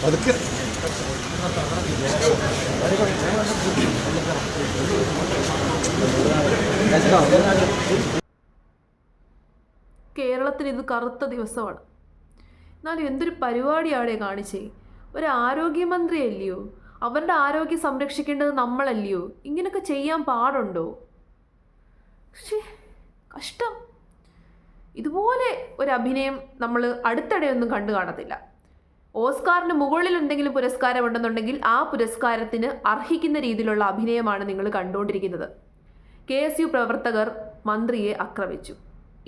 അതൊക്കെ കേരളത്തിന് ഇത് കറുത്ത ദിവസമാണ്. എന്നാലും എന്തൊരു പരിപാടിയാണ് കാണിച്ചേ. ഒരു ആരോഗ്യമന്ത്രിയല്ലയോ, അവരുടെ ആരോഗ്യം സംരക്ഷിക്കേണ്ടത് നമ്മളല്ലയോ? ഇങ്ങനെയൊക്കെ ചെയ്യാൻ പാടുണ്ടോ? പക്ഷേ കഷ്ടം. ഇതുപോലെ ഒരു അഭിനയം നമ്മൾ അടുത്തിടെയൊന്നും കണ്ടു കാണത്തില്ല. ഓസ്കാറിന് മുകളിൽ എന്തെങ്കിലും പുരസ്കാരം ഉണ്ടെന്നുണ്ടെങ്കിൽ ആ പുരസ്കാരത്തിന് അർഹിക്കുന്ന രീതിയിലുള്ള അഭിനയമാണ് നിങ്ങൾ കണ്ടുകൊണ്ടിരിക്കുന്നത്. KSU പ്രവർത്തകർ മന്ത്രിയെ ആക്രമിച്ചു.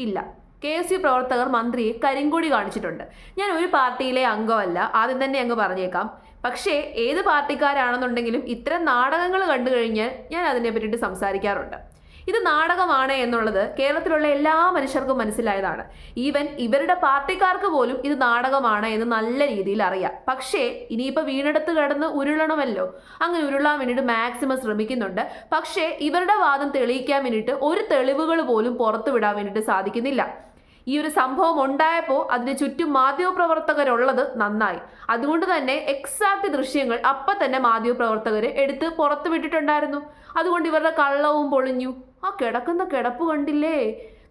ഇല്ല, KSU പ്രവർത്തകർ മന്ത്രിയെ കരിങ്കൊടി കാണിച്ചിട്ടുണ്ട്. ഞാൻ ഒരു പാർട്ടിയിലെ അംഗമല്ല, ആദ്യം തന്നെ അങ്ങ് പറഞ്ഞേക്കാം. പക്ഷേ ഏത് പാർട്ടിക്കാരാണെന്നുണ്ടെങ്കിലും ഇത്തരം നാടകങ്ങൾ കണ്ടു കഴിഞ്ഞാൽ ഞാൻ അതിനെ പറ്റിയിട്ട് സംസാരിക്കാറുണ്ട്. ഇത് നാടകമാണ് എന്നുള്ളത് കേരളത്തിലുള്ള എല്ലാ മനുഷ്യർക്കും മനസ്സിലായതാണ്. ഈവൻ ഇവരുടെ പാർട്ടിക്കാർക്ക് പോലും ഇത് നാടകമാണ് എന്ന് നല്ല രീതിയിൽ അറിയാം. പക്ഷേ ഇനിയിപ്പോൾ വീണെടുത്ത് കിടന്ന് ഉരുളണമല്ലോ. അങ്ങനെ ഉരുളാൻ വേണ്ടിയിട്ട് മാക്സിമം ശ്രമിക്കുന്നുണ്ട്. പക്ഷേ ഇവരുടെ വാദം തെളിയിക്കാൻ വേണ്ടിയിട്ട് ഒരു തെളിവുകൾ പോലും പുറത്തു വിടാൻ വേണ്ടിയിട്ട് സാധിക്കുന്നില്ല. ഈ ഒരു സംഭവം ഉണ്ടായപ്പോൾ അതിന് ചുറ്റും മാധ്യമപ്രവർത്തകരുള്ളത് നന്നായി. അതുകൊണ്ട് തന്നെ എക്സാക്ട് ദൃശ്യങ്ങൾ അപ്പം തന്നെ മാധ്യമപ്രവർത്തകർ എടുത്ത് പുറത്തു വിട്ടിട്ടുണ്ടായിരുന്നു. അതുകൊണ്ട് ഇവരുടെ കള്ളവും പൊളിഞ്ഞു. ആ കിടക്കുന്ന കിടപ്പ് കണ്ടില്ലേ?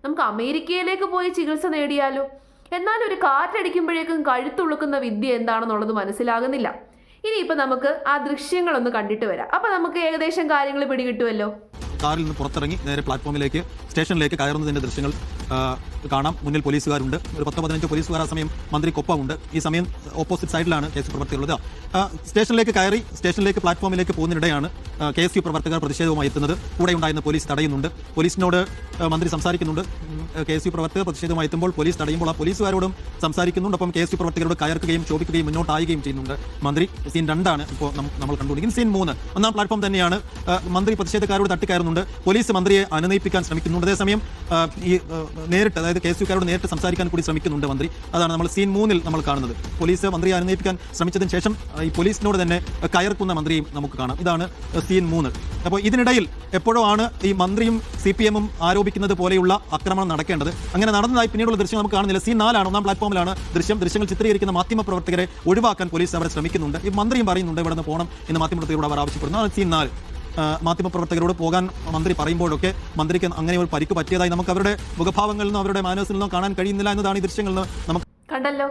നമുക്ക് അമേരിക്കയിലേക്ക് പോയി ചികിത്സ നേടിയാലോ? എന്നാൽ ഒരു കാറ്റടിക്കുമ്പോഴേക്കും കഴുത്തുളുക്കുന്ന വിദ്യ എന്താണെന്നുള്ളത് മനസ്സിലാകുന്നില്ല. ഇനിയിപ്പോൾ നമുക്ക് ആ ദൃശ്യങ്ങളൊന്ന് കണ്ടിട്ട് വരാം. അപ്പം നമുക്ക് ഏകദേശം കാര്യങ്ങൾ പിടികിട്ടുമല്ലോ. കാറിൽ നിന്ന് പുറത്തിറങ്ങി നേരെ പ്ലാറ്റ്ഫോമിലേക്ക് സ്റ്റേഷനിലേക്ക് കയറുന്നതിൻ്റെ ദൃശ്യങ്ങൾ കാണാം. മുന്നിൽ പോലീസുകാരുണ്ട്. ഒരു 10-15 പോലീസുകാർ ആ സമയം മന്ത്രിക്കൊപ്പമുണ്ട്. ഈ സമയം ഓപ്പോസിറ്റ് സൈഡിലാണ് KSU പ്രവർത്തകരുള്ളത്. സ്റ്റേഷനിലേക്ക് കയറി സ്റ്റേഷനിലേക്ക് പ്ലാറ്റ്ഫോമിലേക്ക് പോകുന്നതിനിടെയാണ് KSU പ്രവർത്തകർ പ്രതിഷേധവുമായി എത്തുന്നത്. കൂടെ ഉണ്ടായിരുന്ന പോലീസ് തടയുന്നുണ്ട്. പോലീസിനോട് മന്ത്രി സംസാരിക്കുന്നുണ്ട്. KSU പ്രവർത്തകർ പ്രതിഷേധവുമായി എത്തുമ്പോൾ പോലീസ് തടയുമ്പോൾ ആ പോലീസുകാരോടും സംസാരിക്കുന്നുണ്ട്. ഒപ്പം KSU പ്രവർത്തകരോട് കയർക്കുകയും ചോദിക്കുകയും മുന്നോട്ടായുകയും ചെയ്യുന്നുണ്ട് മന്ത്രി. സീൻ 2 ആണ് ഇപ്പോൾ നമ്മൾ കണ്ടുകൊണ്ടിരിക്കുന്നത്. സീൻ 3 ഒന്നാം പ്ലാറ്റ്ഫോം തന്നെയാണ്. മന്ത്രി പ്രതിഷേധക്കാരോട് തട്ടിക്കയറുന്നുണ്ട്. പോലീസ് മന്ത്രിയെ അനുനയിപ്പിക്കാൻ ശ്രമിക്കുന്നുണ്ട്. അതേസമയം ഈ നേരിട്ട്, അതായത് KSUക്കാരോട് നേരിട്ട് സംസാരിക്കാൻ കൂടി ശ്രമിക്കുന്നുണ്ട് മന്ത്രി. അതാണ് നമ്മൾ സീൻ 3 നമ്മൾ കാണുന്നത്. പോലീസ് മന്ത്രിയെ അനുനയിപ്പിക്കാൻ ശ്രമിച്ചതിന് ശേഷം ഈ പോലീസിനോട് തന്നെ കയർക്കുന്ന മന്ത്രിയും നമുക്ക് കാണാം. ഇതാണ് സീൻ 3. അപ്പോൾ ഇതിനിടയിൽ എപ്പോഴോ ആണ് ഈ മന്ത്രിയും CPM ആരോപിക്കുന്നത് പോലെയുള്ള ആക്രമണം നടക്കേണ്ടത്. അങ്ങനെ നടന്നതായി പിന്നീടുള്ള ദൃശ്യം നമുക്ക് കാണുന്നില്ല. സീൻ 4 ഒന്നാം പ്ലാറ്റ്ഫോമിലാണ് ദൃശ്യങ്ങൾ ചിത്രീകരിക്കുന്ന മാധ്യമപ്രവർത്തകരെ ഒഴിവാക്കാൻ പോലീസ് അവരെ ശ്രമിക്കുന്നുണ്ട്. ഈ മന്ത്രിയും പറയുന്നുണ്ട് ഇവിടെ നിന്ന് പോകണം എന്ന് മാധ്യമപ്രവർത്തകരോട് അവർ ആവശ്യപ്പെടുന്നു. സീൻ 4 മാധ്യമപ്രവർത്തകരോട് പോകാൻ മന്ത്രി പറയുമ്പോഴൊക്കെ മന്ത്രിക്ക് അങ്ങനെ ഒരു പരിക്ക് പറ്റിയതായി നമുക്ക് അവരുടെ മുഖഭാവങ്ങളിൽ നിന്നോ അവരുടെ മാനസിൽ നിന്നോ കാണാൻ കഴിയുന്നില്ല എന്നതാണ് ഈ ദൃശ്യങ്ങളിൽ നിന്ന് നമുക്ക് കണ്ടല്ലോ.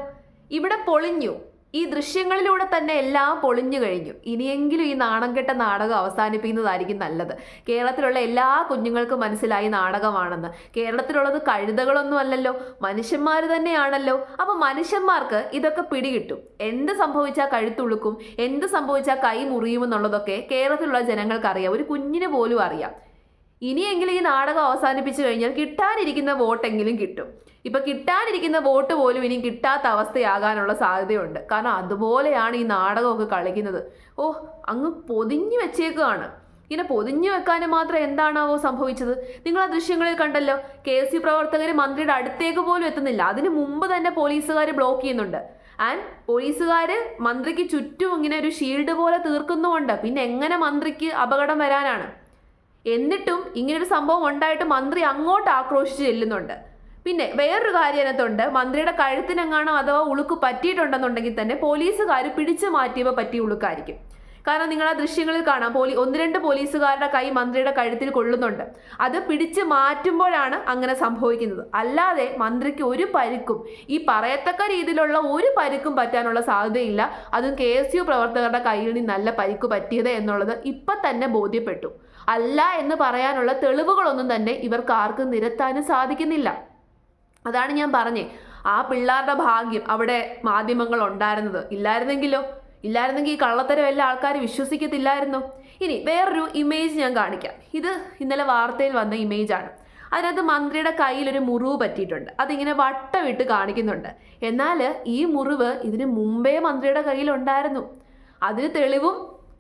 ഇവിടെ പൊളിഞ്ഞു. ഈ ദൃശ്യങ്ങളിലൂടെ തന്നെ എല്ലാം പൊളിഞ്ഞു കഴിഞ്ഞു. ഇനിയെങ്കിലും ഈ നാണം കെട്ട നാടകം അവസാനിപ്പിക്കുന്നതായിരിക്കും നല്ലത്. കേരളത്തിലുള്ള എല്ലാ കുഞ്ഞുങ്ങൾക്കും മനസ്സിലായി നാടകമാണെന്ന്. കേരളത്തിലുള്ളത് കഴുതകളൊന്നും അല്ലല്ലോ, മനുഷ്യന്മാർ തന്നെയാണല്ലോ. അപ്പൊ മനുഷ്യന്മാർക്ക് ഇതൊക്കെ പിടികിട്ടും. എന്ത് സംഭവിച്ചാൽ കഴുത്തുളുക്കും, എന്ത് സംഭവിച്ചാൽ കൈ മുറിയുമെന്നുള്ളതൊക്കെ കേരളത്തിലുള്ള ജനങ്ങൾക്കറിയാം. ഒരു കുഞ്ഞിന് പോലും അറിയാം. ഇനിയെങ്കിലും ഈ നാടകം അവസാനിപ്പിച്ചു കഴിഞ്ഞാൽ കിട്ടാനിരിക്കുന്ന വോട്ടെങ്കിലും കിട്ടും. ഇപ്പൊ കിട്ടാനിരിക്കുന്ന വോട്ട് പോലും ഇനി കിട്ടാത്ത അവസ്ഥയാകാനുള്ള സാധ്യതയുണ്ട്. കാരണം അതുപോലെയാണ് ഈ നാടകമൊക്കെ കളിക്കുന്നത്. അങ്ങ് പൊതിഞ്ഞു വെച്ചേക്കുകയാണ്. ഇങ്ങനെ പൊതിഞ്ഞു വെക്കാനും മാത്രം എന്താണാവോ സംഭവിച്ചത്? നിങ്ങൾ ആ ദൃശ്യങ്ങളിൽ കണ്ടല്ലോ. KSU പ്രവർത്തകർ മന്ത്രിയുടെ അടുത്തേക്ക് പോലും എത്തുന്നില്ല. അതിന് മുമ്പ് തന്നെ പോലീസുകാർ ബ്ലോക്ക് ചെയ്യുന്നുണ്ട്. ആൻഡ് പോലീസുകാർ മന്ത്രിക്ക് ചുറ്റും ഇങ്ങനെ ഒരു ഷീൽഡ് പോലെ തീർക്കുന്നുമുണ്ട്. പിന്നെ എങ്ങനെ മന്ത്രിക്ക് അപകടം വരാനാണ്? എന്നിട്ടും ഇങ്ങനൊരു സംഭവം ഉണ്ടായിട്ട് മന്ത്രി അങ്ങോട്ട് ആക്രോശിച്ച് ചെല്ലുന്നുണ്ട്. പിന്നെ വേറൊരു കാര്യം അതിനകത്തുണ്ട്. മന്ത്രിയുടെ കഴുത്തിനെങ്ങാണോ അഥവാ ഉളുക്ക് പറ്റിയിട്ടുണ്ടെന്നുണ്ടെങ്കിൽ തന്നെ പോലീസുകാർ പിടിച്ചു മാറ്റിയപ്പോൾ പറ്റിയ ഉളുക്കായിരിക്കും. കാരണം നിങ്ങൾ ആ ദൃശ്യങ്ങളിൽ കാണാം, 1-2 പോലീസുകാരുടെ കൈ മന്ത്രിയുടെ കഴുത്തിൽ കൊള്ളുന്നുണ്ട്. അത് പിടിച്ചു മാറ്റുമ്പോഴാണ് അങ്ങനെ സംഭവിക്കുന്നത്. അല്ലാതെ മന്ത്രിക്ക് ഒരു പരിക്കും, ഈ പറയത്തക്ക രീതിയിലുള്ള ഒരു പരിക്കും പറ്റാനുള്ള സാധ്യതയില്ല. അതും KSU പ്രവർത്തകരുടെ കയ്യിൽ നിന്ന് നല്ല പരിക്ക് പറ്റിയത് എന്നുള്ളത് ഇപ്പം തന്നെ ബോധ്യപ്പെട്ടു. അല്ല എന്ന് പറയാനുള്ള തെളിവുകളൊന്നും തന്നെ ഇവർക്ക് ആർക്കും നിരത്താനും സാധിക്കുന്നില്ല. അതാണ് ഞാൻ പറഞ്ഞേ, ആ പിള്ളേരുടെ ഭാഗ്യം അവിടെ മാധ്യമങ്ങൾ ഉണ്ടായിരുന്നത്. ഇല്ലായിരുന്നെങ്കിൽ ഈ കള്ളത്തരം എല്ലാ ആൾക്കാർ വിശ്വസിക്കത്തില്ലായിരുന്നു. ഇനി വേറൊരു ഇമേജ് ഞാൻ കാണിക്കാം. ഇത് ഇന്നലെ വാർത്തയിൽ വന്ന ഇമേജാണ്. അതിനകത്ത് മന്ത്രിയുടെ കയ്യിലൊരു മുറിവ് പറ്റിയിട്ടുണ്ട്. അതിങ്ങനെ വട്ടമിട്ട് കാണിക്കുന്നുണ്ട്. എന്നാൽ ഈ മുറിവ് ഇതിന് മുമ്പേ മന്ത്രിയുടെ കയ്യിലുണ്ടായിരുന്നു. അതിന് തെളിവും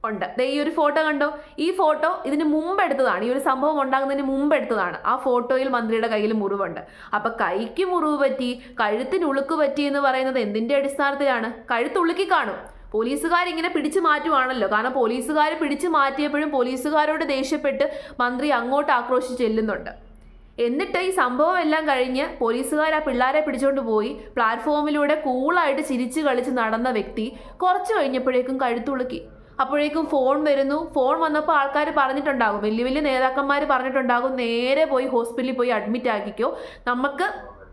ഉണ്ട്. ഈ ഒരു ഫോട്ടോ കണ്ടോ? ഈ ഫോട്ടോ ഇതിന് മുമ്പ് എടുത്തതാണ്. ഈ ഒരു സംഭവം ഉണ്ടാകുന്നതിന് മുമ്പ് എടുത്തതാണ്. ആ ഫോട്ടോയിൽ മന്ത്രിയുടെ കയ്യിൽ മുറിവുണ്ട്. അപ്പൊ കൈക്ക് മുറിവ് പറ്റി, കഴുത്തിന് ഉളുക്ക് പറ്റി എന്ന് പറയുന്നത് എന്തിന്റെ അടിസ്ഥാനത്തിലാണ്? കഴുത്തുളുക്കി കാണും. പോലീസുകാരിങ്ങനെ പിടിച്ചു മാറ്റുവാണല്ലോ. കാരണം പോലീസുകാർ പിടിച്ചു മാറ്റിയപ്പോഴും പോലീസുകാരോട് ദേഷ്യപ്പെട്ട് മന്ത്രി അങ്ങോട്ട് ആക്രോശിച്ച് ചെല്ലുന്നുണ്ട്. എന്നിട്ട് ഈ സംഭവം എല്ലാം കഴിഞ്ഞ് പോലീസുകാർ ആ പിള്ളേരെ പിടിച്ചുകൊണ്ട് പോയി പ്ലാറ്റ്ഫോമിലൂടെ കൂളായിട്ട് ചിരിച്ച് കളിച്ച് നടന്ന വ്യക്തി കുറച്ച് കഴിഞ്ഞപ്പോഴേക്കും കഴുത്തുളുക്കി. അപ്പോഴേക്കും ഫോൺ വരുന്നു. ഫോൺ വന്നപ്പോൾ ആൾക്കാർ പറഞ്ഞിട്ടുണ്ടാകും, വലിയ വലിയ നേതാക്കന്മാർ പറഞ്ഞിട്ടുണ്ടാകും, നേരെ പോയി ഹോസ്പിറ്റലിൽ പോയി അഡ്മിറ്റ് ആക്കിക്കോ, നമുക്ക്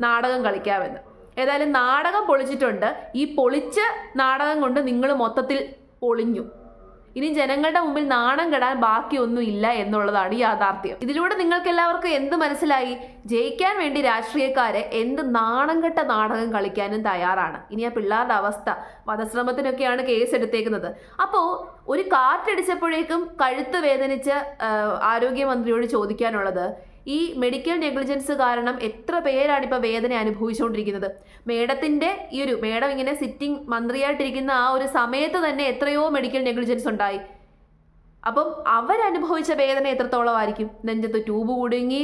നാടകം കളിക്കാമെന്ന്. ഏതായാലും നാടകം പൊളിച്ചിട്ടുണ്ട്. ഈ പൊളിച്ച നാടകം കൊണ്ട് നിങ്ങൾ മൊത്തത്തിൽ പൊളിഞ്ഞു. ഇനി ജനങ്ങളുടെ മുമ്പിൽ നാണം കെടാൻ ബാക്കിയൊന്നും ഇല്ല എന്നുള്ളതാണ് യാഥാർത്ഥ്യം. ഇതിലൂടെ നിങ്ങൾക്ക് എല്ലാവർക്കും എന്ത് മനസ്സിലായി? ജയിക്കാൻ വേണ്ടി രാഷ്ട്രീയക്കാരെ എന്ത് നാണം കെട്ട നാടകം കളിക്കാനും തയ്യാറാണ്. ഇനി ആ പിള്ളേരുടെ അവസ്ഥ, വധശ്രമത്തിനൊക്കെയാണ് കേസ് എടുത്തേക്കുന്നത്. അപ്പോൾ ഒരു കാറ്റടിച്ചപ്പോഴേക്കും കഴുത്ത് വേദനിച്ച ആരോഗ്യമന്ത്രിയോട് ചോദിക്കാനുള്ളത്, ഈ മെഡിക്കൽ നെഗ്ലിജൻസ് കാരണം എത്ര പേരാണ് ഇപ്പോൾ വേദന അനുഭവിച്ചുകൊണ്ടിരിക്കുന്നത്? മേഡത്തിൻ്റെ മേഡം ഇങ്ങനെ സിറ്റിംഗ് മന്ത്രിയായിട്ടിരിക്കുന്ന ആ ഒരു സമയത്ത് തന്നെ എത്രയോ മെഡിക്കൽ നെഗ്ലിജൻസ് ഉണ്ടായി. അപ്പം അവരനുഭവിച്ച വേദന എത്രത്തോളമായിരിക്കും? നെഞ്ചത്ത് ട്യൂബ് കുടുങ്ങി,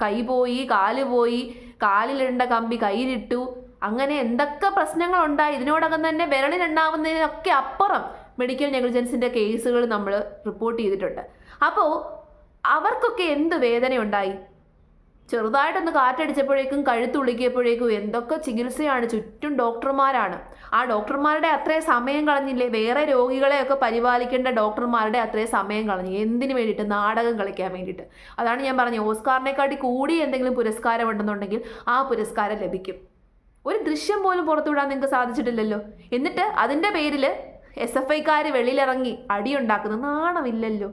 കൈ പോയി, കാല് പോയി, കാലിലിടേണ്ട കമ്പി കയ്യിലിട്ടു, അങ്ങനെ എന്തൊക്കെ പ്രശ്നങ്ങളുണ്ടായി. ഇതിനോടകം തന്നെ വിരലിലുണ്ടാവുന്നതിനൊക്കെ അപ്പുറം മെഡിക്കൽ നെഗ്ലിജൻസിൻ്റെ കേസുകൾ നമ്മൾ റിപ്പോർട്ട് ചെയ്തിട്ടുണ്ട്. അപ്പോൾ അവർക്കൊക്കെ എന്ത് വേദനയുണ്ടായി? ചെറുതായിട്ടൊന്ന് കാറ്റടിച്ചപ്പോഴേക്കും കഴുത്തുളുക്കിയപ്പോഴേക്കും എന്തൊക്കെ ചികിത്സയാണ്, ചുറ്റും ഡോക്ടർമാരാണ്. ആ ഡോക്ടർമാരുടെ അത്രയും സമയം കളഞ്ഞില്ലേ? വേറെ രോഗികളെയൊക്കെ പരിപാലിക്കേണ്ട ഡോക്ടർമാരുടെ അത്രയും സമയം കളഞ്ഞു. എന്തിനു വേണ്ടിയിട്ട്? നാടകം കളിക്കാൻ വേണ്ടിയിട്ട്. അതാണ് ഞാൻ പറഞ്ഞത്, ഓസ്കാറിനെക്കാട്ടി കൂടി എന്തെങ്കിലും പുരസ്കാരം ഉണ്ടെന്നുണ്ടെങ്കിൽ ആ പുരസ്കാരം ലഭിക്കും. ഒരു ദൃശ്യം പോലും പുറത്തുവിടാൻ നിങ്ങൾക്ക് സാധിച്ചിട്ടില്ലല്ലോ. എന്നിട്ട് അതിൻ്റെ പേരിൽ SFIക്കാർ വെളിയിലിറങ്ങി അടിയുണ്ടാക്കുന്നു. നാണമില്ലല്ലോ.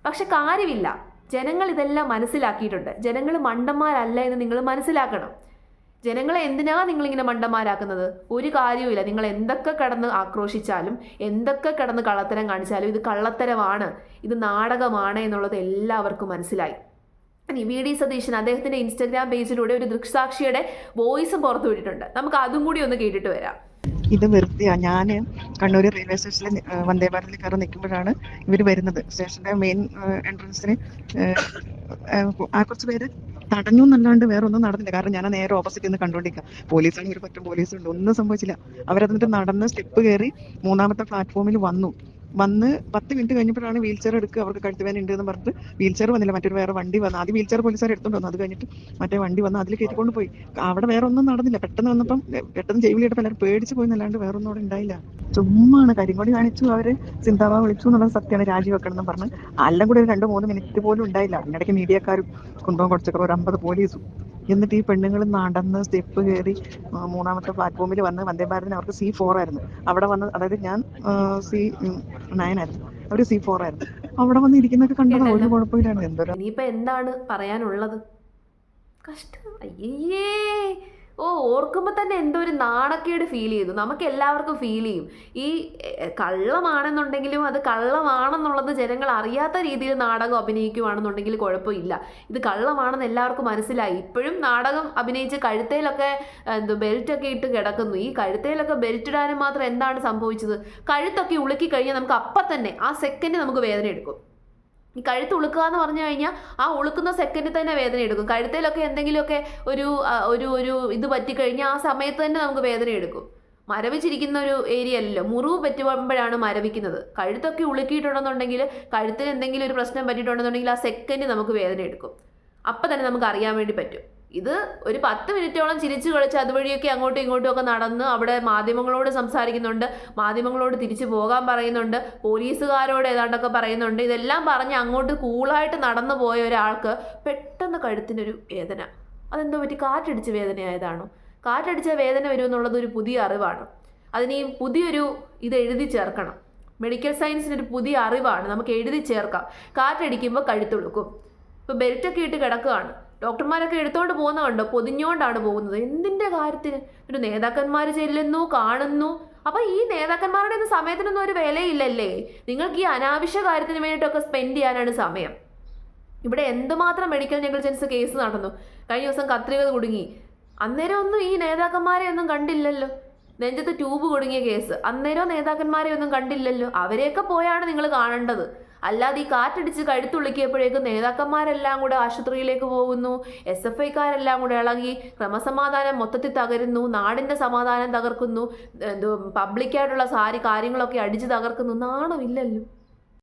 പക്ഷെ കാര്യമില്ല, ജനങ്ങൾ ഇതെല്ലാം മനസ്സിലാക്കിയിട്ടുണ്ട്. ജനങ്ങൾ മണ്ടന്മാരല്ല എന്ന് നിങ്ങൾ മനസ്സിലാക്കണം. ജനങ്ങളെ എന്തിനാ നിങ്ങളിങ്ങനെ മണ്ടന്മാരാക്കുന്നത്? ഒരു കാര്യവുമില്ല. നിങ്ങൾ എന്തൊക്കെ കടന്ന് ആക്രോശിച്ചാലും, എന്തൊക്കെ കടന്ന് കള്ളത്തരം കാണിച്ചാലും ഇത് കള്ളത്തരമാണ്, ഇത് നാടകമാണ് എന്നുള്ളത് എല്ലാവർക്കും മനസ്സിലായി. ഇനി VD സതീശൻ അദ്ദേഹത്തിൻ്റെ ഇൻസ്റ്റഗ്രാം പേജിലൂടെ ഒരു ദൃക്സാക്ഷിയുടെ വോയിസും പുറത്തുവിട്ടിട്ടുണ്ട്. നമുക്ക് അതും കൂടി ഒന്ന് കേട്ടിട്ട് വരാം. ഇത് വെറുതെയാ. ഞാൻ കണ്ണൂർ റെയിൽവേ സ്റ്റേഷനിൽ വന്ദേ ഭാരതിൽ കയറി നിൽക്കുമ്പോഴാണ് ഇവർ വരുന്നത്. സ്റ്റേഷന്റെ മെയിൻ എൻട്രൻസിന് കുറച്ച് പേര് തടഞ്ഞു എന്നല്ലാണ്ട് വേറെ ഒന്നും നടന്നില്ല. കാരണം ഞാൻ നേരെ ഓപ്പോസിറ്റ് നിന്ന് കണ്ടുകൊണ്ടിരിക്കുക. പോലീസാണ്, ഒരു പറ്റും പോലീസുണ്ട്, ഒന്നും സംഭവിച്ചില്ല. അവരതിട്ട് നടന്ന് സ്റ്റെപ്പ് കയറി 3ാമത്തെ പ്ലാറ്റ്ഫോമിൽ വന്ന് 10 മിനിറ്റ് കഴിഞ്ഞപ്പോഴാണ് വീൽ ചെയർ എടുക്കുക. അവർക്ക് കഴുത്തുവേദന ഉണ്ട് എന്ന് പറഞ്ഞിട്ട് വീൽ ചെയർ വന്നില്ല, മറ്റൊരു വേറെ വണ്ടി വന്നു. ആദ്യം വീൽ ചെയർ പോലീസുകാർ എടുത്തോണ്ട് വന്നു, അത് കഴിഞ്ഞിട്ട് മറ്റേ വണ്ടി വന്ന് അതിൽ കയറ്റിക്കൊണ്ട് പോയി. അവിടെ വേറെ ഒന്നും നടന്നില്ല. പെട്ടെന്ന് വന്നപ്പം പെട്ടെന്ന് ജയിലിലിട്ടപ്പോൾ എല്ലാവരും പേടിച്ച് പോയി എന്നല്ലാണ്ട് വേറെ ഒന്നും അവിടെ ഉണ്ടായില്ല. ചുമ്മാണ് കരിങ്കൊടി കാണിച്ചു, അവര് സിന്താബ വിളിച്ചു എന്നുള്ളത് സത്യമാണ്, രാജിവെക്കണം എന്ന് പറഞ്ഞ്. എല്ലാം കൂടി ഒരു 2-3 മിനിറ്റ് പോലും ഉണ്ടായില്ല. അതിനിടയ്ക്ക് മീഡിയക്കാരും കൊണ്ടുപോകാൻ കുറച്ചൊക്കെ ഒരു 50 പോലീസും. എന്നിട്ട് ഈ പെണ്ണുങ്ങൾ നടന്ന് സ്റ്റെപ്പ് കയറി 3ാമത്തെ പ്ലാറ്റ്ഫോമിൽ വന്ന് വന്ദേ ഭാരതിന് അവർക്ക് C4 ആയിരുന്നു. അവിടെ വന്ന്, അതായത് ഞാൻ C9 ആയിരുന്നു, അവർ C4 ആയിരുന്നു. അവിടെ വന്ന് ഇരിക്കുന്നൊക്കെ കണ്ടത് ഒരു കുഴപ്പമില്ലാണ്. എന്തോരം ഇനിയിപ്പോൾ എന്താണ് പറയാനുള്ളത്? കഷ്ടം. അയ്യേ, ഓർക്കുമ്പോൾ തന്നെ എന്തോ ഒരു നാണക്കേട് ഫീൽ ചെയ്തു. നമുക്ക് എല്ലാവർക്കും ഫീൽ ചെയ്യും. ഈ കള്ളമാണെന്നുണ്ടെങ്കിലും അത് കള്ളമാണെന്നുള്ളത് ജനങ്ങൾ അറിയാത്ത രീതിയിൽ നാടകം അഭിനയിക്കുകയാണെന്നുണ്ടെങ്കിൽ കുഴപ്പമില്ല. ഇത് കള്ളമാണെന്ന് എല്ലാവർക്കും മനസ്സിലായി. ഇപ്പോഴും നാടകം അഭിനയിച്ച് കഴുത്തേലൊക്കെ ബെൽറ്റൊക്കെ ഇട്ട് കിടക്കുന്നു. ഈ കഴുത്തേലൊക്കെ ബെൽറ്റ് ഇടാനും മാത്രം എന്താണ് സംഭവിച്ചത്? കഴുത്തൊക്കെ ഉളുക്കി കഴിഞ്ഞാൽ നമുക്ക് അപ്പം തന്നെ ആ സെക്കൻഡ് നമുക്ക് വേദന എടുക്കും. ഈ കഴുത്ത് ഉളുക്കുക എന്ന് പറഞ്ഞു കഴിഞ്ഞാൽ ആ ഉളുക്കുന്ന സെക്കൻഡിൽ തന്നെ വേദന എടുക്കും. കഴുത്തിലൊക്കെ എന്തെങ്കിലുമൊക്കെ ഒരു ഇത് പറ്റിക്കഴിഞ്ഞാൽ ആ സമയത്ത് തന്നെ നമുക്ക് വേദന എടുക്കും. മരവിച്ചിരിക്കുന്ന ഒരു ഏരിയ അല്ലല്ലോ, മുറിവ് പറ്റുമ്പോഴാണ് മരവിക്കുന്നത്. കഴുത്തൊക്കെ ഉളുക്കിയിട്ടുണ്ടെന്നുണ്ടെങ്കിൽ, കഴുത്തിന് എന്തെങ്കിലും ഒരു പ്രശ്നം പറ്റിയിട്ടുണ്ടെന്നുണ്ടെങ്കിൽ ആ സെക്കൻഡ് നമുക്ക് വേദന എടുക്കും. അപ്പം തന്നെ നമുക്ക് അറിയാൻ വേണ്ടി പറ്റും. ഇത് ഒരു 10 മിനിറ്റോളം ചിരിച്ചു കളിച്ച് അതുവഴിയൊക്കെ അങ്ങോട്ടും ഇങ്ങോട്ടും ഒക്കെ നടന്ന് അവിടെ മാധ്യമങ്ങളോട് സംസാരിക്കുന്നുണ്ട്, മാധ്യമങ്ങളോട് തിരിച്ചു പോകാൻ പറയുന്നുണ്ട്, പോലീസുകാരോട് ഏതാണ്ടൊക്കെ പറയുന്നുണ്ട്. ഇതെല്ലാം പറഞ്ഞ് അങ്ങോട്ട് കൂളായിട്ട് നടന്നു പോയ ഒരാൾക്ക് പെട്ടെന്ന് കഴുത്തിനൊരു വേദന. അതെന്തോ പറ്റി? കാറ്റടിച്ച് വേദനയായതാണോ? കാറ്റടിച്ച വേദന വരുമെന്നുള്ളത് ഒരു പുതിയ അറിവാണ്. അതിന് ഈ പുതിയൊരു ഇത് എഴുതി ചേർക്കണം. മെഡിക്കൽ സയൻസിനൊരു പുതിയ അറിവാണ്, നമുക്ക് എഴുതി ചേർക്കാം. കാറ്റടിക്കുമ്പോൾ കഴുത്തുളുക്കും. ഇപ്പോൾ ബെൽറ്റൊക്കെ ഇട്ട് കിടക്കുകയാണ്. ഡോക്ടർമാരൊക്കെ എടുത്തോണ്ട് പോകുന്ന കണ്ടോ? പൊതിഞ്ഞോണ്ടാണ് പോകുന്നത്. എന്തിൻ്റെ കാര്യത്തിന്? ഒരു നേതാക്കന്മാർ ചെല്ലുന്നു, കാണുന്നു. അപ്പോൾ ഈ നേതാക്കന്മാരുടെ ഒന്നും സമയത്തിനൊന്നും ഒരു വിലയില്ലല്ലേ? നിങ്ങൾക്ക് ഈ അനാവശ്യ കാര്യത്തിന് വേണ്ടിയിട്ടൊക്കെ സ്പെൻഡ് ചെയ്യാനാണ് സമയം. ഇവിടെ എന്തുമാത്രം മെഡിക്കൽ നെഗ്ലിജൻസ് കേസ് നടന്നു. കഴിഞ്ഞ ദിവസം കത്രിക കുടുങ്ങി. അന്നേരം ഒന്നും ഈ നേതാക്കന്മാരെ ഒന്നും കണ്ടില്ലല്ലോ. നെഞ്ചത്ത് ട്യൂബ് കുടുങ്ങിയ കേസ്, അന്നേരം നേതാക്കന്മാരെ ഒന്നും കണ്ടില്ലല്ലോ. അവരെയൊക്കെ പോയാണ് നിങ്ങൾ കാണേണ്ടത്. അല്ലാതെ ഈ കാറ്റടിച്ച് കഴുത്തുള്ളിക്കിയപ്പോഴേക്കും നേതാക്കന്മാരെല്ലാം കൂടെ ആശുപത്രിയിലേക്ക് പോകുന്നു, SFIക്കാരെല്ലാം കൂടെ ഇളകി, ക്രമസമാധാനം മൊത്തത്തിൽ തകരുന്നു, നാടിൻ്റെ സമാധാനം തകർക്കുന്നു, പബ്ലിക്കായിട്ടുള്ള കാര്യങ്ങളൊക്കെ അടിച്ച് തകർക്കുന്നു. നാണമില്ലല്ലോ.